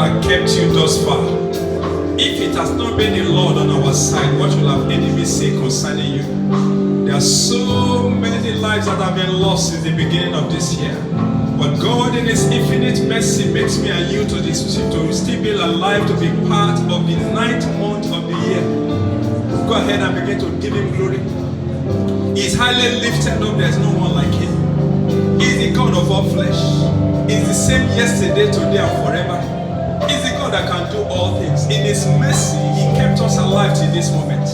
that kept you thus far. If it has not been the Lord on our side, what will our enemies say concerning you? There are so many lives that have been lost since the beginning of this year. But God in His infinite mercy makes me and you to still be alive, to be part of the 9th month of the year. Go ahead and begin to give Him glory. He's highly lifted up. There's no one like Him. He's the God of all flesh. He's the same yesterday, today, and forever. He's the God that can do all things. In His mercy, He kept us alive till this moment.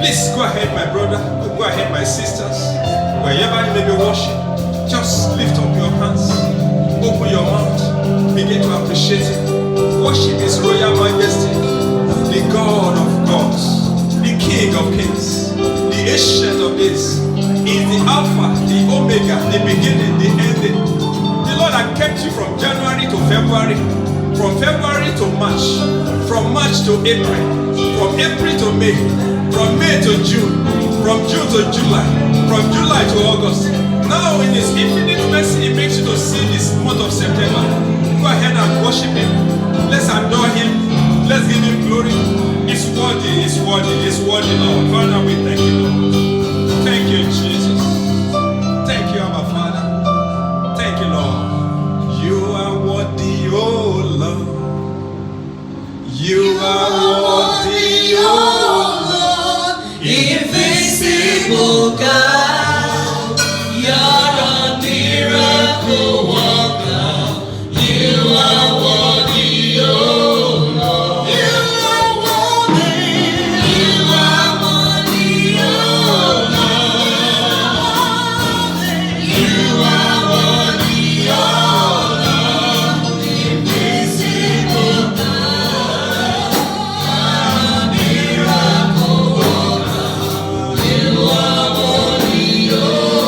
Please go ahead, my brother. Go ahead, my sisters. Wherever you may be worshiping, just lift up your hands. Open your mouth. Begin to appreciate Him. Worship His royal majesty, the God of gods, the King of kings, the ancient of days. He is the Alpha, the Omega, the beginning, the ending. The Lord that kept you from January to February, from February to March, from March to April, from April to May, from May to June, from June to July, from July to August. Now in His infinite mercy, He makes you to see this month of September. Go ahead and worship Him. Let's adore Him. Let's give Him glory. It's worthy, it's worthy, it's worthy, Lord. Father, we thank you, Lord. Thank you, Jesus. Thank you, Abba Father. Thank you, Lord. You are worthy, oh Lord. You are worthy, oh Lord. Invincible God. You're a miracle worker. You are worthy, oh Lord. You are worthy. You are worthy, oh Lord. You are worthy, oh Lord. Invisible God, a miracle worker. You are worthy, oh Lord.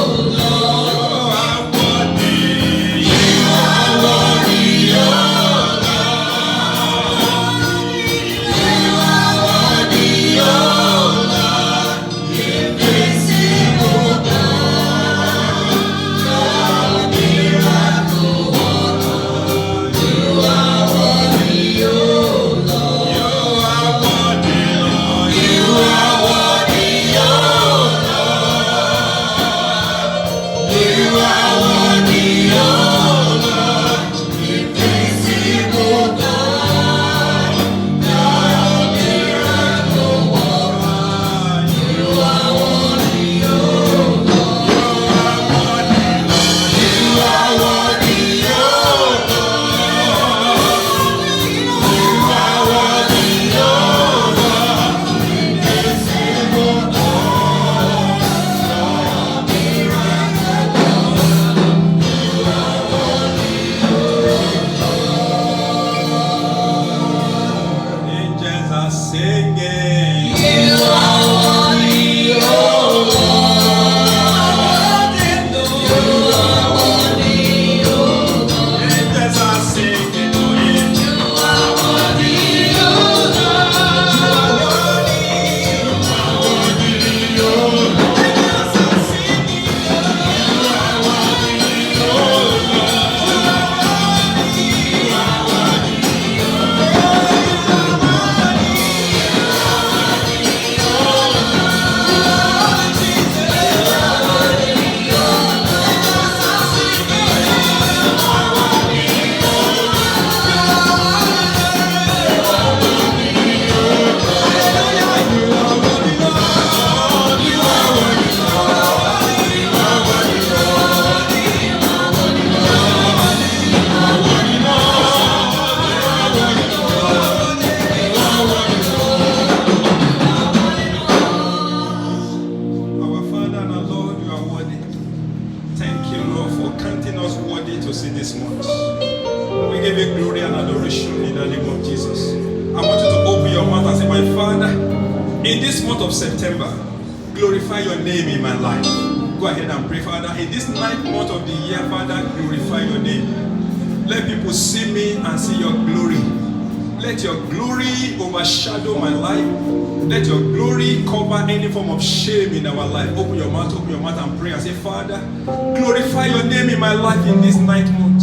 In this month of September, glorify your name in my life. Go ahead and pray, Father. In this 9th month of the year, Father, glorify your name. Let people see me and see your glory. Let your glory overshadow my life. Let your glory cover any form of shame in our life. Open your mouth and pray and say, Father, glorify your name in my life in this 9th month.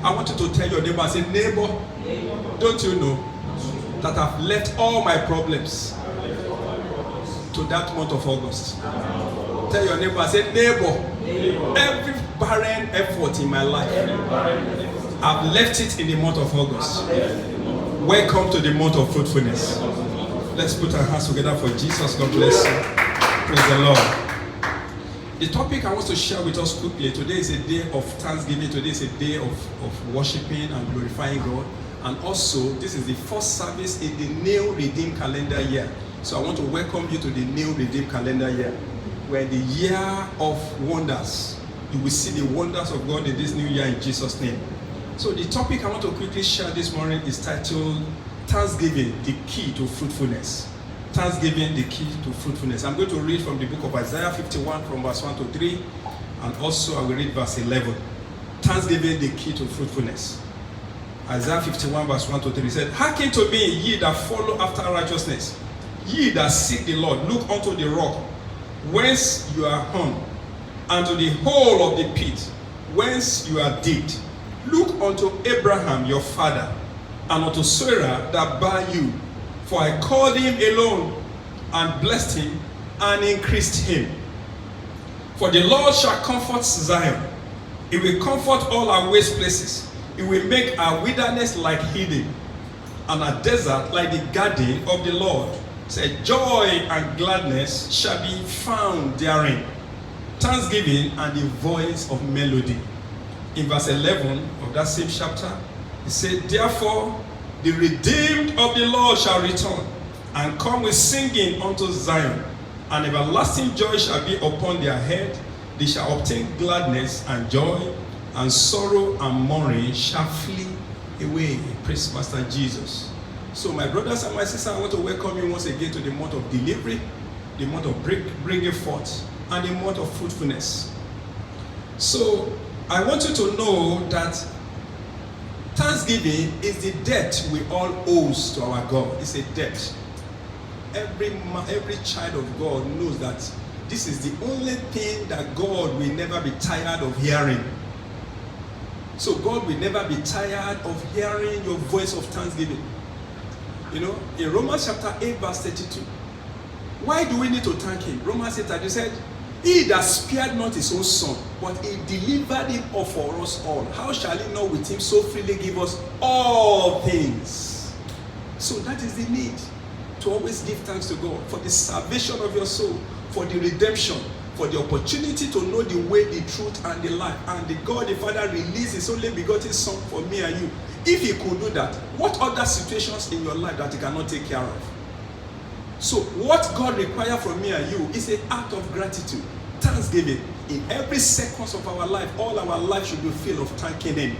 I want you to tell your neighbor, say, neighbor, don't you know that I've left all my problems to that month of August? Tell your neighbor, say, neighbor, every barren effort in my life, I've left it in the month of August. Welcome to the month of fruitfulness. Let's put our hands together for Jesus. God bless you. Praise the Lord. The topic I want to share with us quickly, today is a day of thanksgiving. Today is a day of worshiping and glorifying God. And also, this is the first service in the new Redeemed calendar year. So I want to welcome you to the new Redeemed calendar year. We're in the year of wonders. You will see the wonders of God in this new year in Jesus' name. So the topic I want to quickly share this morning is titled, Thanksgiving, the Key to Fruitfulness. Thanksgiving, the Key to Fruitfulness. I'm going to read from the book of Isaiah 51 from verse 1 to 3, and also I will read verse 11. Thanksgiving, the Key to Fruitfulness. Isaiah 51 verse 1 to 3 said, Hearken to me, ye that follow after righteousness, ye that seek the Lord, look unto the rock, whence you are hewn, and to the hole of the pit, whence you are digged. Look unto Abraham your father, and unto Sarah that bare you. For I called him alone, and blessed him, and increased him. For the Lord shall comfort Zion. He will comfort all our waste places. He will make our wilderness like Eden, and our desert like the garden of the Lord. Say, joy and gladness shall be found therein, thanksgiving and the voice of melody. In verse 11 of that same chapter, he said, therefore the redeemed of the Lord shall return, and come with singing unto Zion, and everlasting joy shall be upon their head. They shall obtain gladness and joy, and sorrow and mourning shall flee away. Praise Master Jesus. So my brothers and my sisters, I want to welcome you once again to the month of delivery, the month of bringing forth, and the month of fruitfulness. So I want you to know that thanksgiving is the debt we all owe to our God. It's a debt. Every child of God knows that this is the only thing that God will never be tired of hearing. So God will never be tired of hearing your voice of thanksgiving. You know, in Romans chapter 8 verse 32, why do we need to thank him? Romans 8 said, he that spared not his own son, but he delivered him up for us all, how shall he not with him so freely give us all things? So that is the need, to always give thanks to God for the salvation of your soul, for the redemption, for the opportunity to know the way, the truth, and the life. And the God the Father released his only begotten Son for me and you. If he could do that, what other situations in your life that he cannot take care of? So what God requires from me and you is an act of gratitude, thanksgiving. In every second of our life, all our life should be filled of thanking him.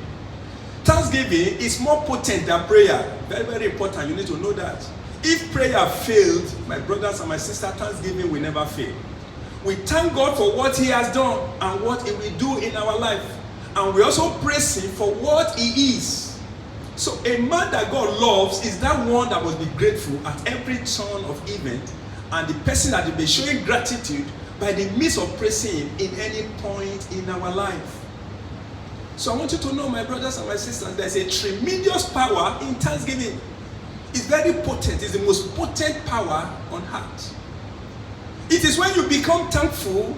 Thanksgiving is more potent than prayer. Very, very important. You need to know that. If prayer failed, my brothers and my sisters, thanksgiving will never fail. We thank God for what he has done and what he will do in our life. And we also praise him for what he is. So a man that God loves is that one that must be grateful at every turn of event, and the person that will be showing gratitude by the means of praising him in any point in our life. So I want you to know, my brothers and my sisters, there's a tremendous power in thanksgiving. It's very potent. It's the most potent power on earth. It is when you become thankful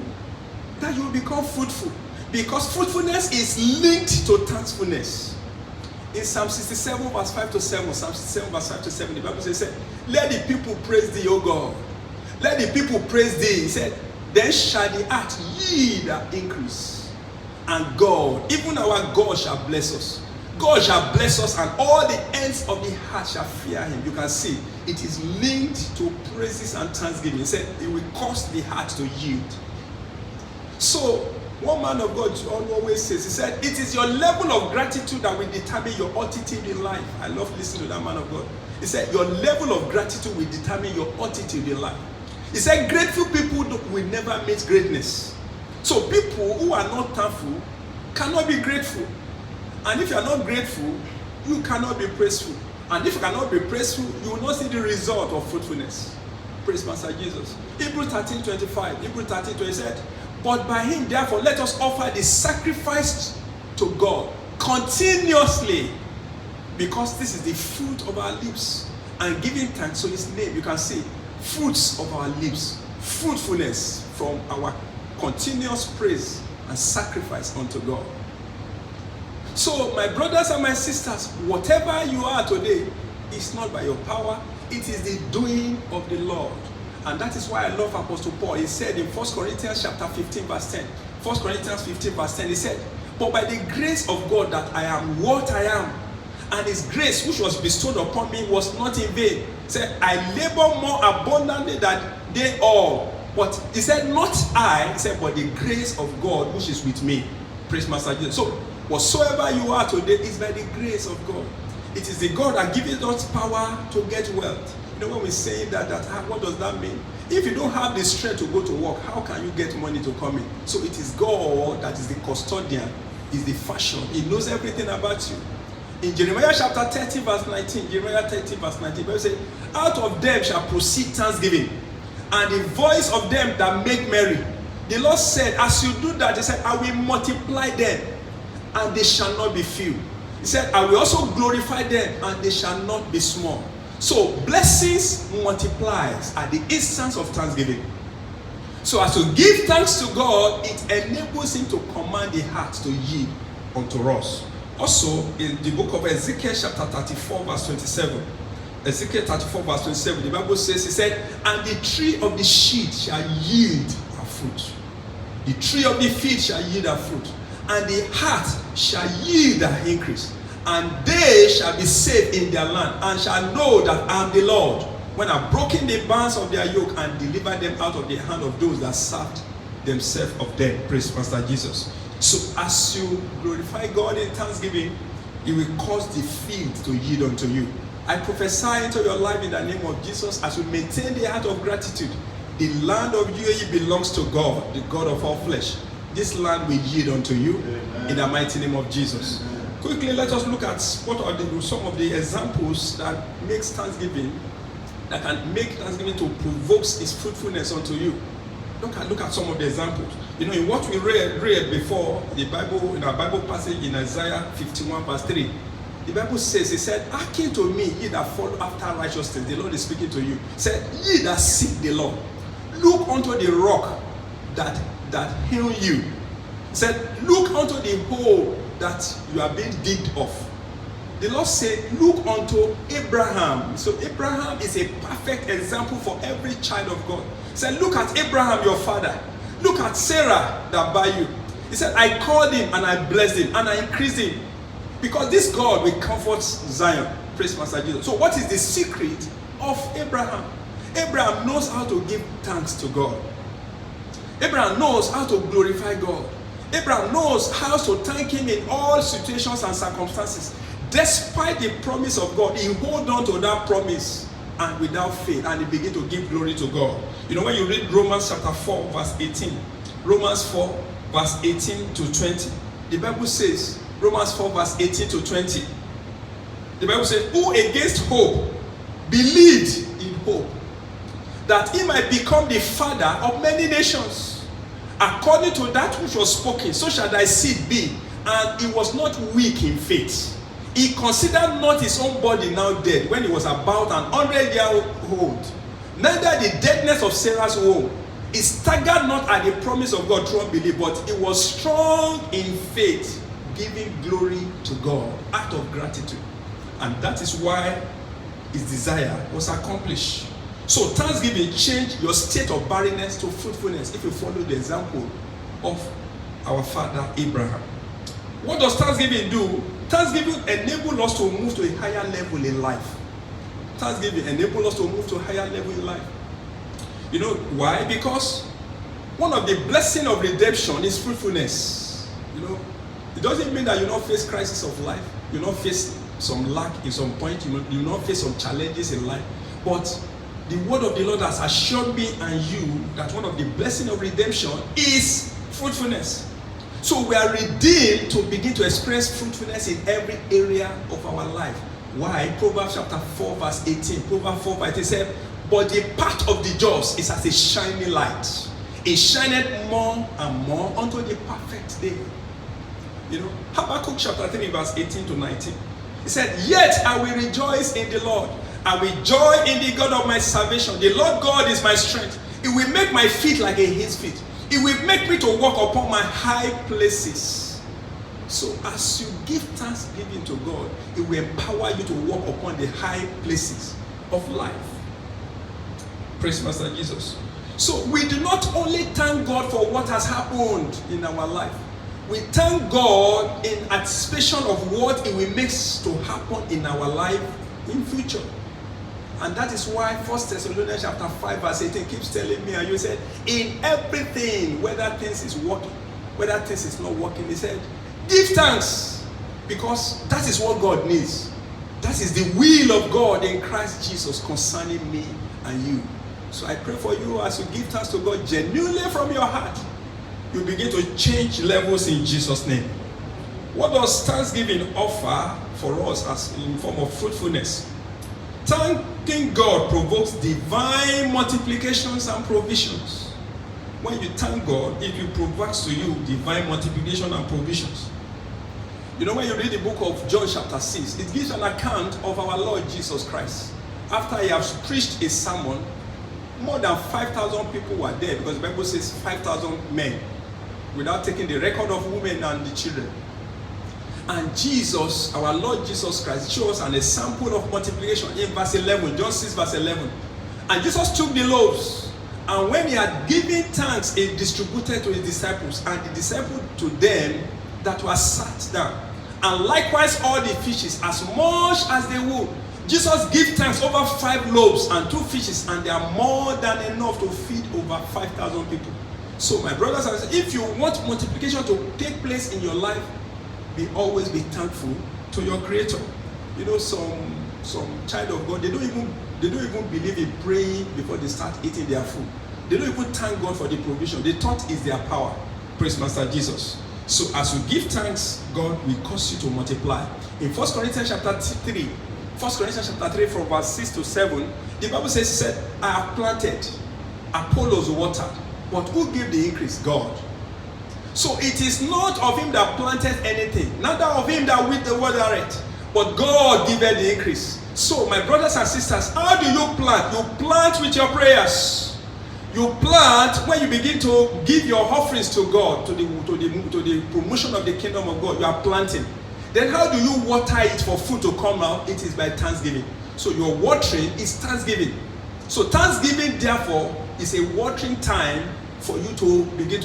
that you will become fruitful, because fruitfulness is linked to thankfulness. In Psalm 67 verse 5 to 7, Psalm 67 verse 5 to 7, the Bible says, let the people praise thee, O God. Let the people praise thee. He said, then shall the earth yield her increase. And God, even our God, shall bless us. God shall bless us, and all the ends of the earth shall fear him. You can see, it is linked to praises and thanksgiving. He said, it will cause the heart to yield. So, one man of God always says, he said, it is your level of gratitude that will determine your attitude in life. I love listening to that man of God. He said, your level of gratitude will determine your attitude in life. He said, grateful people will never meet greatness. So people who are not thankful cannot be grateful. And if you are not grateful, you cannot be praiseful. And if you cannot be praiseful, you will not see the result of fruitfulness. Praise Master Jesus. Hebrews 13:25. Hebrews 13:20 said, but by him, therefore, let us offer the sacrifice to God continuously, because this is the fruit of our lips, and giving thanks to his name. You can see fruits of our lips, fruitfulness from our continuous praise and sacrifice unto God. So my brothers and my sisters, whatever you are today is not by your power, it is the doing of the Lord. And that is why I love Apostle Paul. He said in 1 Corinthians chapter 15 verse 10, 1 Corinthians 15 verse 10, he said, but by the grace of God that I am what I am, and his grace which was bestowed upon me was not in vain. He said, I labor more abundantly than they all. But he said, not I, he said, but the grace of God which is with me. Praise Master Jesus. So whatsoever you are today is by the grace of God. It is the God that gives us power to get wealth. You know, when we say that what does that mean? If you don't have the strength to go to work, how can you get money to come in? So it is God that is the custodian, is the fashion. He knows everything about you. In Jeremiah chapter 30 verse 19, Jeremiah 30 verse 19, Bible says, out of them shall proceed thanksgiving, and the voice of them that make merry. The Lord said, as you do that, he said, I will multiply them, and they shall not be few. He said, I will also glorify them, and they shall not be small. So blessings multiplies at the instance of thanksgiving. So as you give thanks to God, it enables him to command the heart to yield unto us. Also, in the book of Ezekiel chapter 34 verse 27, Ezekiel 34 verse 27, the Bible says, he said, and the tree of the shade shall yield her fruit. The tree of the field shall yield her fruit, and the heart shall yield her increase. And they shall be safe in their land, and shall know that I am the Lord, when I have broken the bands of their yoke, and delivered them out of the hand of those that served themselves of them. Praise Master Jesus. So as you glorify God in thanksgiving, it will cause the field to yield unto you. I prophesy into your life in the name of Jesus, as you maintain the heart of gratitude. The land of UAE belongs to God, the God of all flesh. This land will yield unto you. Amen. In the mighty name of Jesus. Amen. Quickly, let us look at what are some of the examples that makes thanksgiving, that can make thanksgiving to provoke its fruitfulness unto you. Look at some of the examples. You know, in what we read before, the Bible, in our Bible passage in Isaiah 51 verse 3, the Bible says, he said, hearken to me, ye that follow after righteousness. The Lord is speaking to you. He said, ye that seek the Lord, look unto the rock that heal you. He said, look unto the hole that you are being digged off. The Lord said, look unto Abraham. So Abraham is a perfect example for every child of God. He said, look at Abraham, your father. Look at Sarah that bare you. He said, I called him and I blessed him and I increased him. Because this God will comfort Zion. Praise Master Jesus. So what is the secret of Abraham? Abraham knows how to give thanks to God. Abraham knows how to glorify God. Abraham knows how to thank him in all situations and circumstances. Despite the promise of God, he hold on to that promise and without faith, and he begin to give glory to God. You know, when you read Romans chapter 4 verse 18, Romans 4 verse 18 to 20, the Bible says, Romans 4 verse 18 to 20, the Bible says, who against hope believed in hope, that he might become the father of many nations. According to that which was spoken, so shall thy seed be. And he was not weak in faith. He considered not his own body now dead, when he was about 100 years old, neither the deadness of Sarah's womb. He staggered not at the promise of God through unbelief, but he was strong in faith, giving glory to God out of gratitude. And that is why his desire was accomplished. So thanksgiving changed your state of barrenness to fruitfulness if you follow the example of our father Abraham. What does thanksgiving do? Thanksgiving enables us to move to a higher level in life. Thanksgiving enables us to move to a higher level in life. You know why? Because one of the blessings of redemption is fruitfulness. You know, it doesn't mean that you not face crisis of life, you not face some lack in some point, you not face some challenges in life, but the word of the Lord has assured me and you that one of the blessings of redemption is fruitfulness. So we are redeemed to begin to experience fruitfulness in every area of our life. Why? Proverbs chapter 4 verse 18. Proverbs 4 verse 18 said, but the path of the just is as a shining light. It shineth more and more unto the perfect day. Habakkuk chapter 3 verse 18 to 19. He said, yet I will rejoice in the Lord. I will joy in the God of my salvation. The Lord God is my strength. It will make my feet like a hind's feet. It will make me to walk upon my high places. So as you give thanksgiving to God, it will empower you to walk upon the high places of life. Praise Master Jesus. So we do not only thank God for what has happened in our life. We thank God in anticipation of what it will make to happen in our life in future. And that is why 1 Thessalonians chapter 5 verse 18 keeps telling me, and you said, in everything, whether things is working, whether things is not working, he said, give thanks, because that is what God needs. That is the will of God in Christ Jesus concerning me and you. So I pray for you as you give thanks to God genuinely from your heart, you begin to change levels in Jesus' name. What does thanksgiving offer for us as in form of fruitfulness? Thanking God provokes divine multiplications and provisions. When you thank God, it will provide to you divine multiplication and provisions. When you read the book of John chapter 6, it gives an account of our Lord Jesus Christ. After he has preached a sermon, more than 5,000 people were there, because the Bible says 5,000 men, without taking the record of women and the children. And Jesus, our Lord Jesus Christ, shows an example of multiplication in verse 11, John 6 verse 11. And Jesus took the loaves, and when he had given thanks, he distributed to his disciples, and the disciples to them that were sat down. And likewise all the fishes, as much as they would. Jesus gave thanks over 5 loaves and 2 fishes, and they are more than enough to feed over 5,000 people. So my brothers and sisters, if you want multiplication to take place in your life, always be thankful to your Creator. Some child of God, they don't even believe in praying before they start eating their food. They don't even thank God for the provision. They thought it's their power. Praise Master Jesus. So as you give thanks, God will cause you to multiply. In 1 Corinthians chapter 3, 1 Corinthians chapter 3 from verse 6 to 7, the Bible says, I have planted, Apollos watered, but who gave the increase? God. So it is not of him that planted anything, neither of him that with the watereth, but God giveth the increase. So my brothers and sisters, how do you plant? You plant with your prayers. You plant when you begin to give your offerings to God, to the promotion of the kingdom of God. You are planting. Then how do you water it for food to come out? It is by thanksgiving. So your watering is thanksgiving. So thanksgiving, therefore, is a watering time for you to begin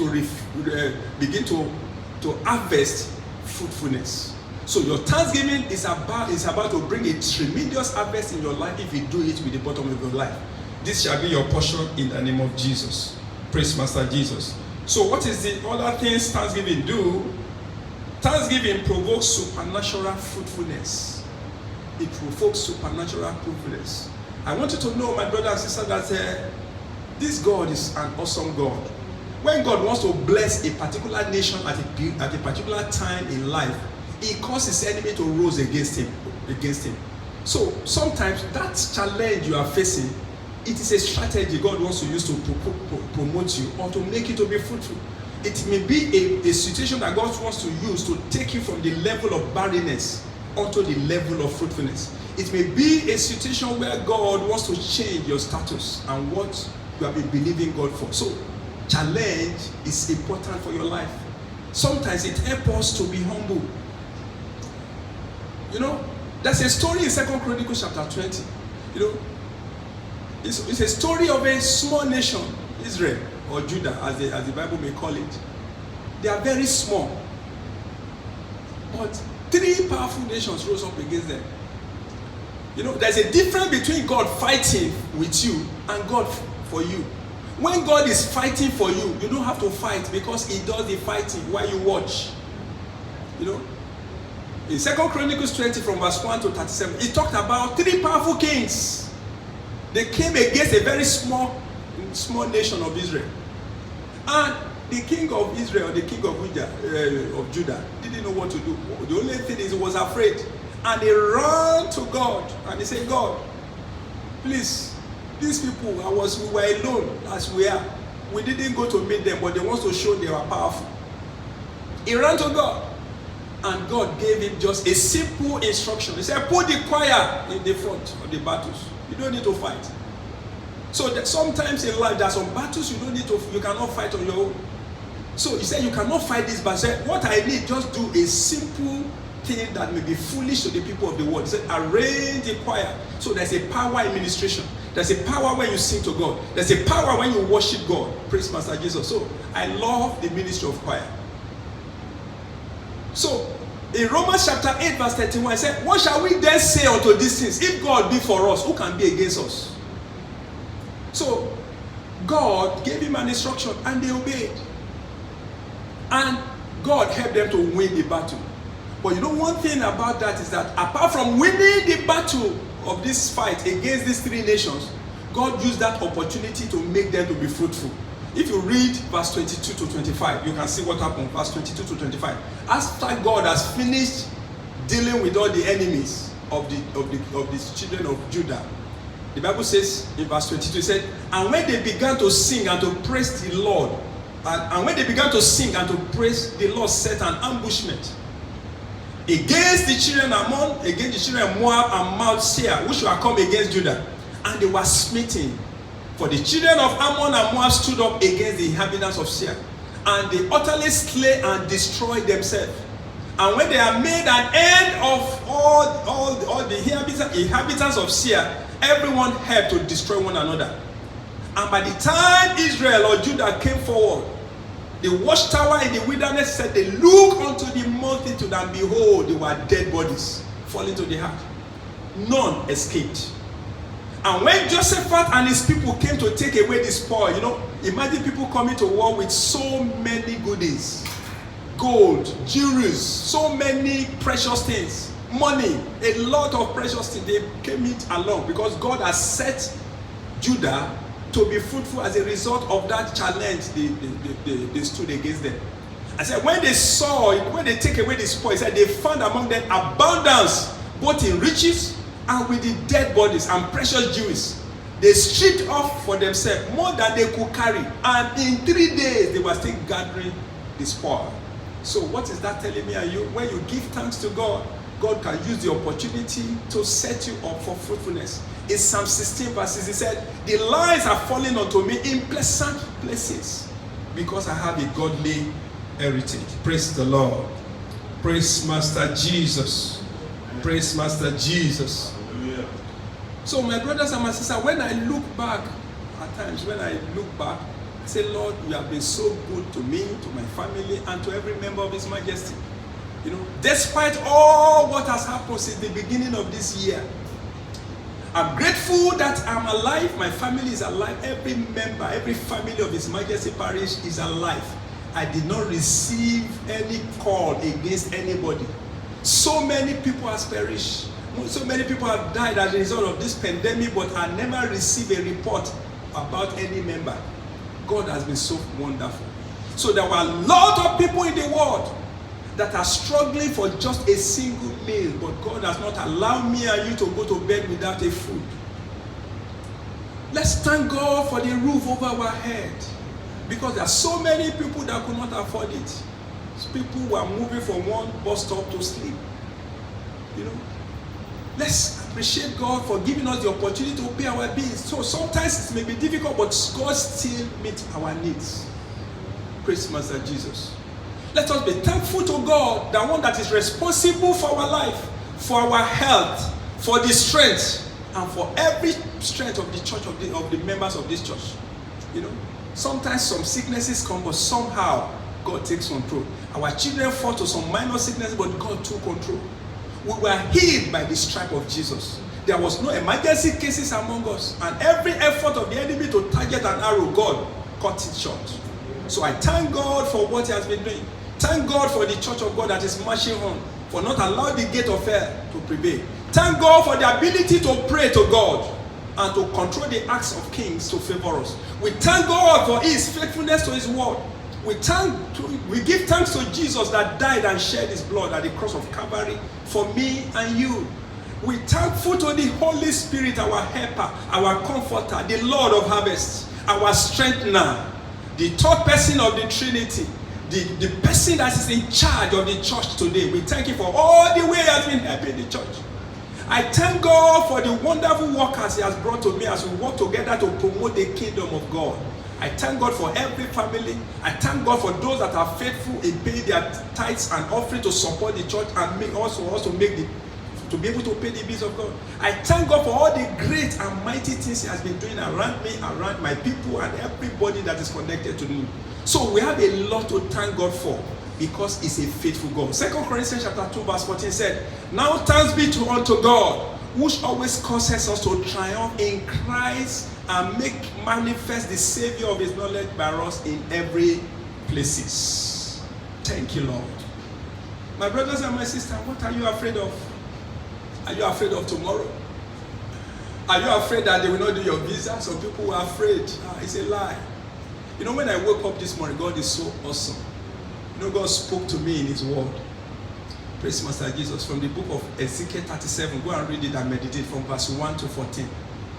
to harvest fruitfulness. So your thanksgiving is about to bring a tremendous harvest in your life if you do it with the bottom of your life. This shall be your portion in the name of Jesus. Praise Master Jesus. So what is the other things thanksgiving do? Thanksgiving provokes supernatural fruitfulness. It provokes supernatural fruitfulness. I want you to know, my brother and sister, that this God is an awesome God. When God wants to bless a particular nation at a particular time in life, he causes his enemy to rise against him. So sometimes that challenge you are facing, it is a strategy God wants to use to promote you or to make you to be fruitful. It may be a situation that God wants to use to take you from the level of barrenness onto the level of fruitfulness. It may be a situation where God wants to change your status and what you have been believing God for. So challenge is important for your life. Sometimes it helps us to be humble. There's a story in 2 Chronicles chapter 20. It's a story of a small nation, Israel or Judah, as the Bible may call it. They are very small. But 3 powerful nations rose up against them. There's a difference between God fighting with you and God for you. When God is fighting for you, you don't have to fight because he does the fighting while you watch. In 2 Chronicles 20 from verse 1 to 37, he talked about 3 powerful kings. They came against a very small nation of Israel. And the king of Israel, the king of Judah, didn't know what to do. The only thing is he was afraid. And he ran to God and he said, God, please, these people, we were alone as we are. We didn't go to meet them, but they want to show they were powerful. He ran to God. And God gave him just a simple instruction. He said, put the choir in the front of the battles. You don't need to fight. So that sometimes in life, there are some battles you cannot fight on your own. So he said, you cannot fight this, but said, what I need, just do a simple thing that may be foolish to the people of the world. He said, arrange a choir. So there's a power in ministration. There's a power when you sing to God. There's a power when you worship God. Praise Master Jesus. So I love the ministry of choir. So in Romans chapter 8 verse 31, it said, what shall we then say unto these things? If God be for us, who can be against us? So God gave him an instruction and they obeyed. And God helped them to win the battle. But you know, one thing about that is that apart from winning the battle of this fight against these three nations, God used that opportunity to make them to be fruitful. If you read verse 22 to 25, you can see what happened. Verse 22 to 25. After God has finished dealing with all the enemies of the children of Judah, the Bible says in verse 22, it said, and when they began to sing and to praise the Lord, and when they began to sing and to praise, the Lord set an ambushment against the children of Ammon, against the children of Moab and Mount Seir, which were come against Judah, and they were smitten. For the children of Ammon and Moab stood up against the inhabitants of Seir, and they utterly slay and destroy themselves. And when they have made an end of all the inhabitants of Seir, everyone helped to destroy one another. And by the time Israel or Judah came forward, the watchtower in the wilderness said, they looked unto the multitude, and behold, they were dead bodies falling to the earth. None escaped. And when Jehoshaphat and his people came to take away the spoil, you know, imagine people coming to war with so many goodies, gold, jewelry, so many precious things, money, a lot of precious things. They came along because God has set Judah to be fruitful as a result of that challenge they stood against them. I said, when they saw it, when they take away the spoil, he said they found among them abundance, both in riches and with the dead bodies and precious jewels. They stripped off for themselves more than they could carry. And in 3 days, they were still gathering the spoil. So what is that telling me and you? When you give thanks to God, God can use the opportunity to set you up for fruitfulness. In Psalm 16 verses, he said, the lines are falling onto me in pleasant places because I have a godly heritage. Praise the Lord. Praise Master Jesus. Praise Master Jesus. Hallelujah. So my brothers and my sisters, when I look back, at times when I look back, I say, Lord, you have been so good to me, to my family, and to every member of His Majesty. You know, despite all what has happened since the beginning of this year, I'm grateful that I'm alive, my family is alive, every member, every family of His Majesty Parish is alive. I did not receive any call against anybody. So many people have perished. So many people have died as a result of this pandemic, but I never received a report about any member. God has been so wonderful. So there were a lot of people in the world that are struggling for just a single meal, but God has not allowed me and you to go to bed without a food. Let's thank God for the roof over our head, because there are so many people that could not afford it. People who are moving from one bus stop to sleep. You know, let's appreciate God for giving us the opportunity to pay our bills. So sometimes it may be difficult, but God still meets our needs. Praise Master Jesus. Let us be thankful to God, the one that is responsible for our life, for our health, for the strength, and for every strength of the church, of the members of this church. You know, sometimes some sicknesses come, but somehow God takes control. Our children fall to some minor sickness, but God took control. We were healed by the stripe of Jesus. There was no emergency cases among us, and every effort of the enemy to target an arrow, God cut it short. So I thank God for what He has been doing. Thank God for the church of God that is marching on, for not allowing the gate of hell to prevail. Thank God for the ability to pray to God and to control the acts of kings to favor us. We thank God for His faithfulness to His word. We give thanks to Jesus that died and shed His blood at the cross of Calvary for me and you. We're thankful to the Holy Spirit, our helper, our comforter, the Lord of harvest, our strengthener, the third person of the Trinity, the person that is in charge of the church today. We thank you for all the way he has been helping the church. I thank God for the wonderful workers he has brought to me as we work together to promote the kingdom of God. I thank God for every family. I thank God for those that are faithful in paying their tithes and offering to support the church and also to be able to pay the bills of God. I thank God for all the great and mighty things he has been doing around me, around my people, and everybody that is connected to me. So we have a lot to thank God for because he's a faithful God. 2 Corinthians chapter 2 verse 14 said, "Now thanks be unto God, which always causes us to triumph in Christ and make manifest the Savior of his knowledge by us in every places." Thank you, Lord. My brothers and my sisters, what are you afraid of? Are you afraid of tomorrow? Are you afraid that they will not do your visa? Some people are afraid. It's a lie. You know, when I woke up this morning, God is so awesome. You know, God spoke to me in his word. Praise Master Jesus. From the book of Ezekiel 37, go and read it and meditate from verse 1 to 14.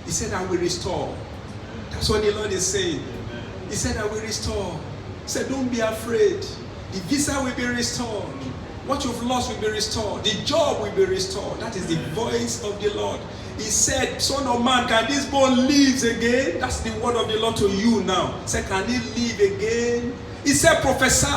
He said, "I will restore." That's what the Lord is saying. He said, "I will restore." He said, "Don't be afraid. The visa will be restored. What you've lost will be restored. The job will be restored." That is the voice of the Lord. He said, "Son of man, can this bone live again?" That's the word of the Lord to you now. He said, "Can it live again?" He said, "Prophesy."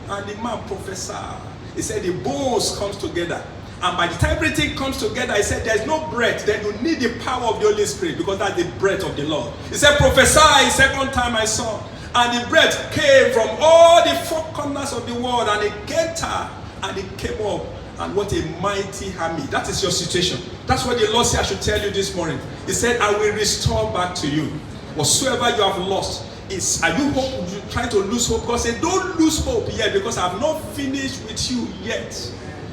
And the man prophesied. He said, "The bones comes together." And by the time everything comes together, he said, "There's no breath. Then you need the power of the Holy Spirit because that's the breath of the Lord." He said, "Prophesy." Second time I saw. And the breath came from all the four corners of the world, and it entered and it came up. And what a mighty army. That is your situation. That's what the Lord said I should tell you this morning. He said, "I will restore back to you whatsoever you have lost." Are you trying to lose hope? God said, "Don't lose hope yet because I have not finished with you yet."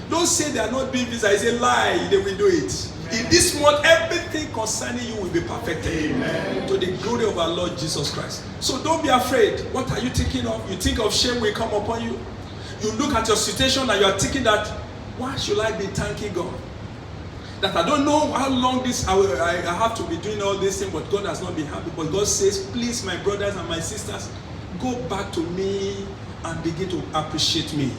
Don't say they are not doing this. It's a lie. They will do it. In this month, everything concerning you will be perfected. Amen. To the glory of our Lord Jesus Christ. So don't be afraid. What are you thinking of? You think of shame will come upon you. You look at your situation and you are thinking that, why should I be thanking God? That I don't know how long I have to be doing all this thing, but God has not been happy. But God says, "Please, my brothers and my sisters, go back to me and begin to appreciate me."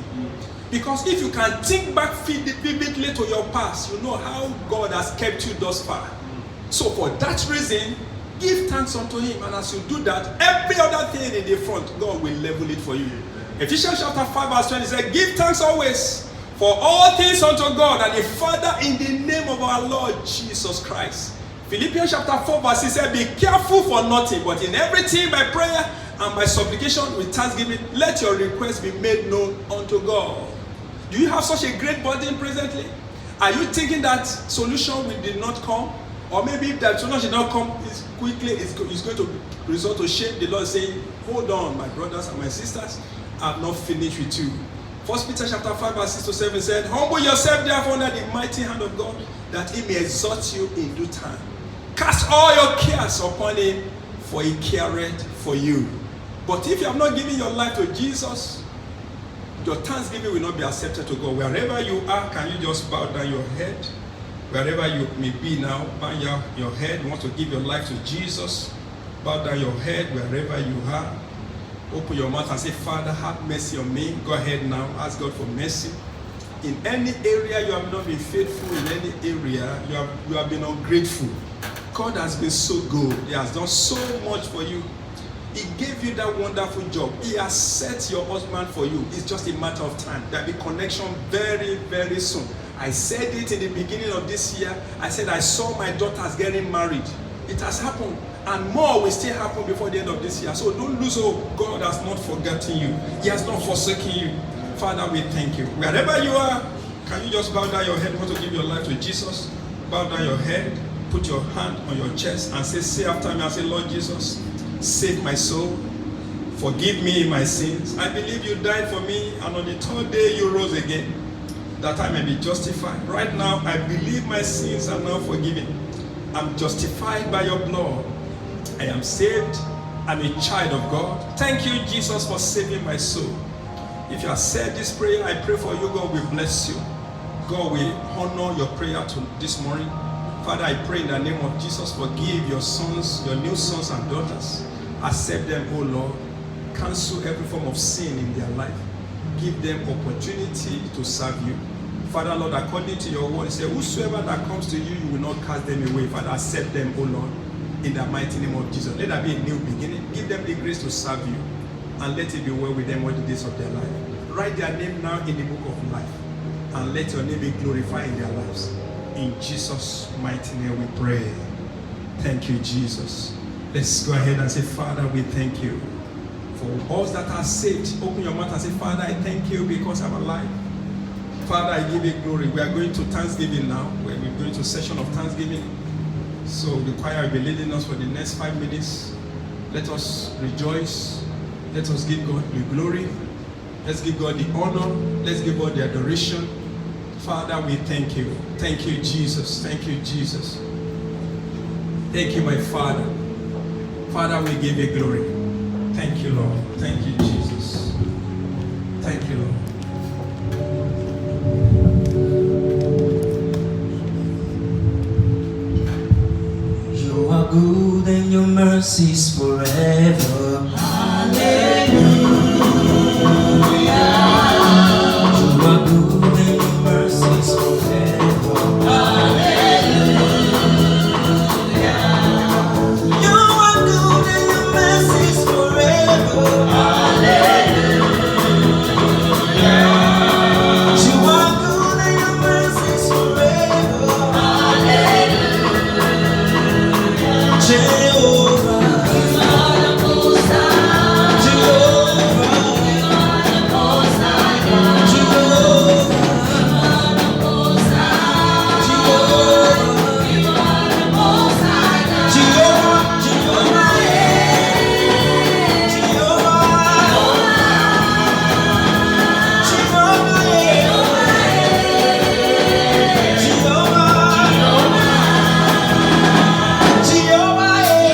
Because if you can think back vividly to your past, you know how God has kept you thus far. So for that reason, give thanks unto him. And as you do that, every other thing in the front, God will level it for you. Ephesians chapter 5 verse 20 says, "Give thanks always for all things unto God and the Father in the name of our Lord Jesus Christ." Philippians chapter 4 verse 6 says, "Be careful for nothing, but in everything by prayer and by supplication with thanksgiving, let your requests be made known unto God." Do you have such a great burden presently? Are you thinking that solution did not come? Or maybe if that solution did not come quickly, it's going to result to shame. The Lord saying, "Hold on, my brothers and my sisters, I have not finished with you." 1 Peter chapter 5 verse 6 to 7 said, "Humble yourself therefore under the mighty hand of God, that he may exalt you in due time. Cast all your cares upon him, for he careth for you." But if you have not given your life to Jesus, your thanksgiving will not be accepted to God. Wherever you are, can you just bow down your head? Wherever you may be now, bow your head. You want to give your life to Jesus? Bow down your head wherever you are. Open your mouth and say, "Father, have mercy on me." Go ahead now. Ask God for mercy. In any area you have not been faithful, in any area you have been ungrateful. God has been so good. He has done so much for you. He gave you that wonderful job. He has set your husband for you. It's just a matter of time. There will be connection very, very soon. I said it in the beginning of this year. I said I saw my daughters getting married. It has happened. And more will still happen before the end of this year. So don't lose hope. God has not forgotten you. He has not forsaken you. Father, we thank you. Wherever you are, can you just bow down your head? Want to give your life to Jesus? Bow down your head. Put your hand on your chest and say after me. I say, "Lord Jesus, save my soul. Forgive me my sins. I believe you died for me, and on the third day you rose again, that I may be justified. Right now, I believe my sins are now forgiven. I'm justified by your blood. I am saved. I'm a child of God. Thank you, Jesus, for saving my soul." If you have said this prayer, I pray for you. God will bless you. God will honor your prayer this morning. Father, I pray in the name of Jesus, forgive your sons, your new sons and daughters. Accept them, oh Lord. cancel every form of sin in their life. Give them opportunity to serve you. Father, Lord, according to your word, say, whosoever that comes to you, you will not cast them away. Father, accept them, O Lord, in the mighty name of Jesus. Let there be a new beginning. Give them the grace to serve you, and let it be well with them all the days of their life. Write their name now in the book of life, and let your name be glorified in their lives. In Jesus' mighty name we pray. Thank you, Jesus. Let's go ahead and say, Father, we thank you. For us that are saved, open your mouth and say, Father, I thank you because I'm alive. Father, I give you glory. We are going to Thanksgiving now. We're going to a session of Thanksgiving. So the choir will be leading us for the next 5 minutes. Let us rejoice. Let us give God the glory. Let's give God the honor. Let's give God the adoration. Father, we thank you. Thank you, Jesus. Thank you, Jesus. Thank you, my Father. Father, we give you glory. Thank you, Lord. Thank you, Jesus. Thank you, Lord. You are good and your mercies forever. Hallelujah. You are good and your mercies forever. Hallelujah. You are good and your mercies forever. Hallelujah. You are good and your mercies forever. Hallelujah. Jehovah, you are the most high. Jehovah, you are the most high. Jehovah, you are the most high. Jehovah, you are the most high. Jehovah, Jehovah, Jehovah, Jehovah, Jehovah, Jehovah.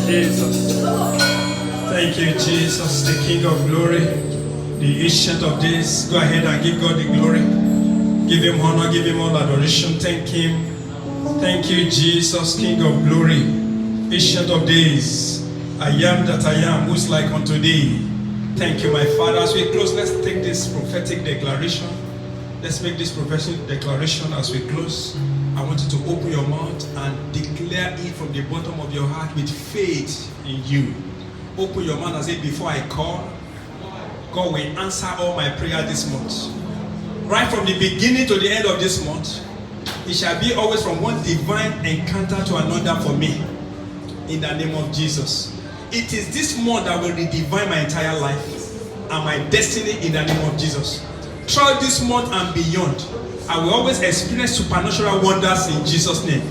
Jesus. Thank you, Jesus, the King of glory, the Ancient of days. Go ahead and give God the glory. Give him honor, give him all adoration. Thank him. Thank you, Jesus, King of glory, Ancient of days. I am that I am, who's like unto thee. Thank you, my Father. As we close, let's take this prophetic declaration. Let's make this prophetic declaration as we close. I want you to open your mouth and declare it from the bottom of your heart with faith in you. Open your mouth and say, before I call, God will answer all my prayer this month. Right from the beginning to the end of this month, it shall be always from one divine encounter to another for me. In the name of Jesus. It is this month that will redefine my entire life and my destiny in the name of Jesus. Throughout this month and beyond, I will always experience supernatural wonders in Jesus' name.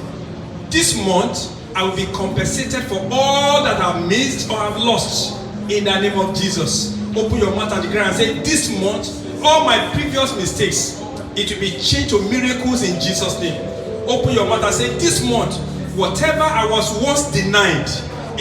This month, I will be compensated for all that I've missed or I've lost in the name of Jesus. Open your mouth and declare and say, this month, all my previous mistakes, it will be changed to miracles in Jesus' name. Open your mouth and say, this month, whatever I was once denied,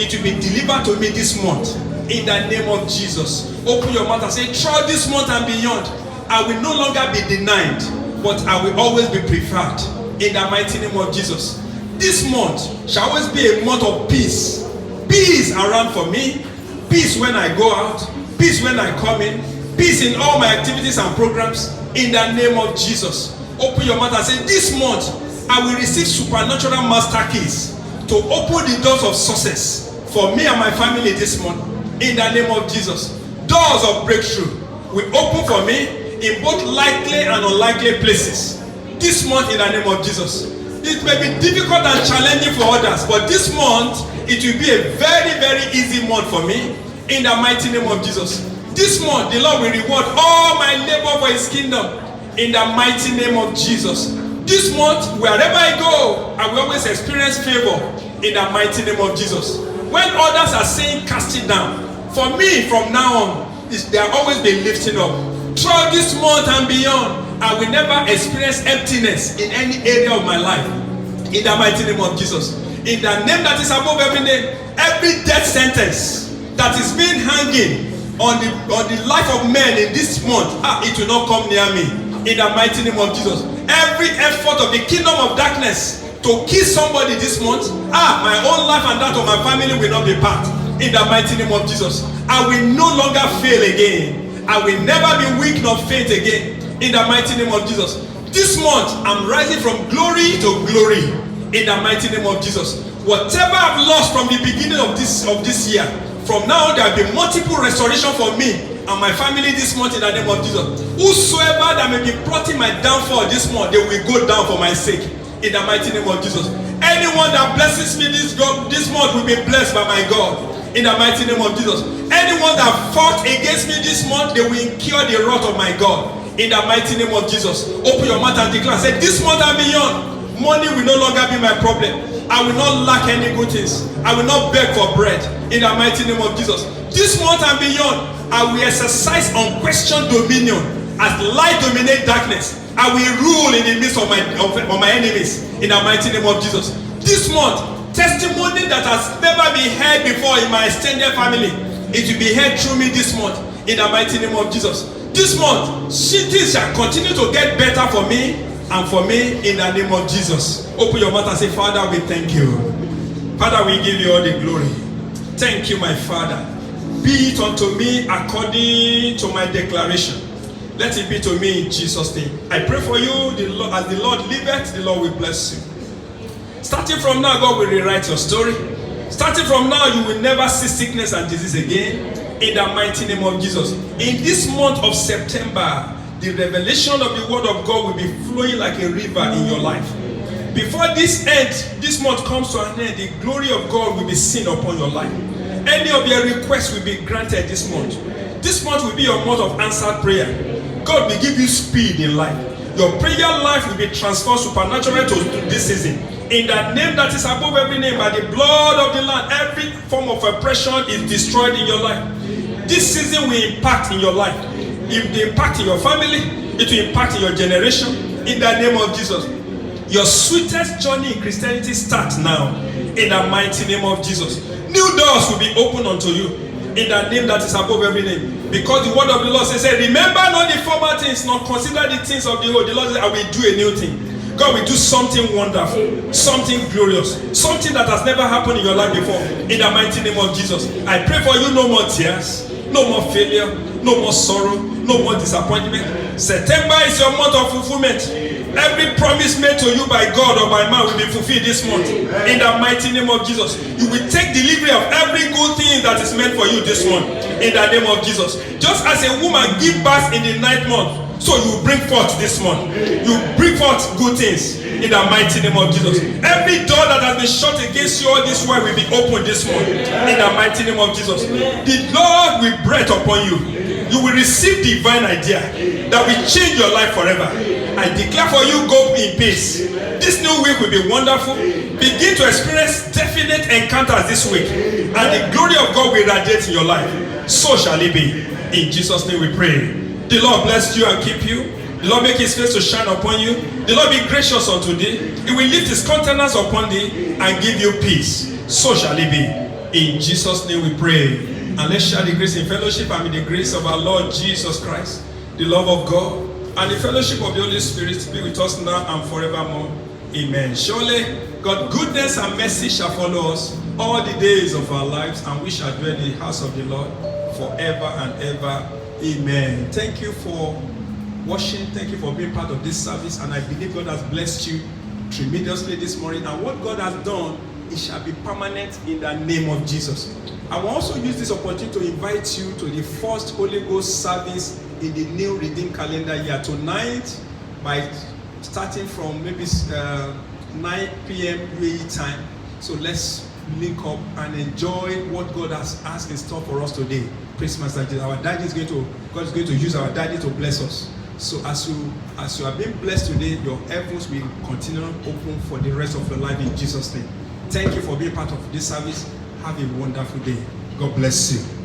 it will be delivered to me this month in the name of Jesus. Open your mouth and say, throughout this month and beyond, I will no longer be denied, but I will always be preferred in the mighty name of Jesus. This month shall always be a month of peace. Peace around for me, peace when I go out, peace when I come in, peace in all my activities and programs in the name of Jesus. Open your mouth and say, this month I will receive supernatural master keys to open the doors of success for me and my family this month in the name of Jesus. Doors of breakthrough will open for me in both likely and unlikely places this month in the name of Jesus. It may be difficult and challenging for others, but this month it will be a very, very easy month for me in the mighty name of Jesus. This month the Lord will reward all my labor for his kingdom in the mighty name of Jesus. This month, wherever I go, I will always experience favor in the mighty name of Jesus. When others are saying cast it down, for me from now on, they are always been lifting up. Throughout this month and beyond, I will never experience emptiness in any area of my life. In the mighty name of Jesus. In the name that is above every name, every death sentence that is being hanging on the life of men in this month, it will not come near me. In the mighty name of Jesus. Every effort of the kingdom of darkness to kill somebody this month, my own life and that of my family will not be part. In the mighty name of Jesus. I will no longer fail again. I will never be weak nor faint again. In the mighty name of Jesus. This month, I'm rising from glory to glory. In the mighty name of Jesus. Whatever I've lost from the beginning of this year, from now on there will be multiple restoration for me and my family this month in the name of Jesus. Whosoever that may be plotting my downfall this month, they will go down for my sake. In the mighty name of Jesus. Anyone that blesses me this month will be blessed by my God. In the mighty name of Jesus. Anyone that fought against me this month, they will incur the wrath of my God. In the mighty name of Jesus. Open your mouth and declare. Say, this month and beyond, money will no longer be my problem. I will not lack any good things. I will not beg for bread. In the mighty name of Jesus. This month and beyond, I will exercise unquestioned dominion as light dominate darkness. I will rule in the midst of my enemies in the mighty name of Jesus. This month, testimony that has never been heard before in my extended family, it will be heard through me this month in the mighty name of Jesus. This month, things shall continue to get better for me and for me in the name of Jesus. Open your mouth and say, Father, we thank you. Father, we give you all the glory. Thank you, my Father. Be it unto me according to my declaration. Let it be to me in Jesus' name. I pray for you, as the Lord liveth, the Lord will bless you. Starting from now, God will rewrite your story. Starting from now, you will never see sickness and disease again. In the mighty name of Jesus. In this month of September, the revelation of the word of God will be flowing like a river in your life. Before this month comes to an end, the glory of God will be seen upon your life. Any of your requests will be granted this month. This month will be your month of answered prayer. God will give you speed in life. Your prayer life will be transformed supernaturally to this season. In the name that is above every name, by the blood of the Lamb, every form of oppression is destroyed in your life. This season will impact in your life. It will impact in your family. It will impact in your generation. In the name of Jesus. Your sweetest journey in Christianity starts now in the mighty name of Jesus. New doors will be opened unto you in the name that is above every name. Because the word of the Lord says, remember not the former things, nor consider the things of the old. The Lord says, I will do a new thing. God will do something wonderful, something glorious, something that has never happened in your life before. In the mighty name of Jesus. I pray for you, no more tears, no more failure, no more sorrow, no more disappointment. September is your month of fulfillment. Every promise made to you by God or by man will be fulfilled this month. In the mighty name of Jesus. You will take delivery of every good thing that is meant for you this month. In the name of Jesus. Just as a woman gives birth in the 9th month, so you bring forth this month. You bring forth good things in the mighty name of Jesus. Every door that has been shut against you all this while will be opened this month in the mighty name of Jesus. The Lord will breathe upon you. You will receive divine idea that will change your life forever. I declare for you, go in peace. This new week will be wonderful. Begin to experience definite encounters this week, and the glory of God will radiate in your life. So shall it be. In Jesus' name we pray. The Lord bless you and keep you. The Lord make his face to shine upon you. The Lord be gracious unto thee. He will lift his countenance upon thee and give you peace. So shall it be. In Jesus' name we pray. And let's share the grace in fellowship and with the grace of our Lord Jesus Christ, the love of God, and the fellowship of the Holy Spirit be with us now and forevermore. Amen. Surely God's goodness and mercy shall follow us all the days of our lives, and we shall dwell in the house of the Lord forever and ever. Amen. Thank you for watching. Thank you for being part of this service. And I believe God has blessed you tremendously this morning. And what God has done, it shall be permanent in the name of Jesus. I will also use this opportunity to invite you to the first Holy Ghost service in the new Redeemed calendar year. Tonight, by starting from maybe 9 p.m. UAE time. So let's link up and enjoy what God has in store for us today. Praise Master Jesus. Our daddy is God is going to use our daddy to bless us. So as you are being blessed today, your heavens will continue open for the rest of your life in Jesus' name. Thank you for being part of this service. Have a wonderful day. God bless you.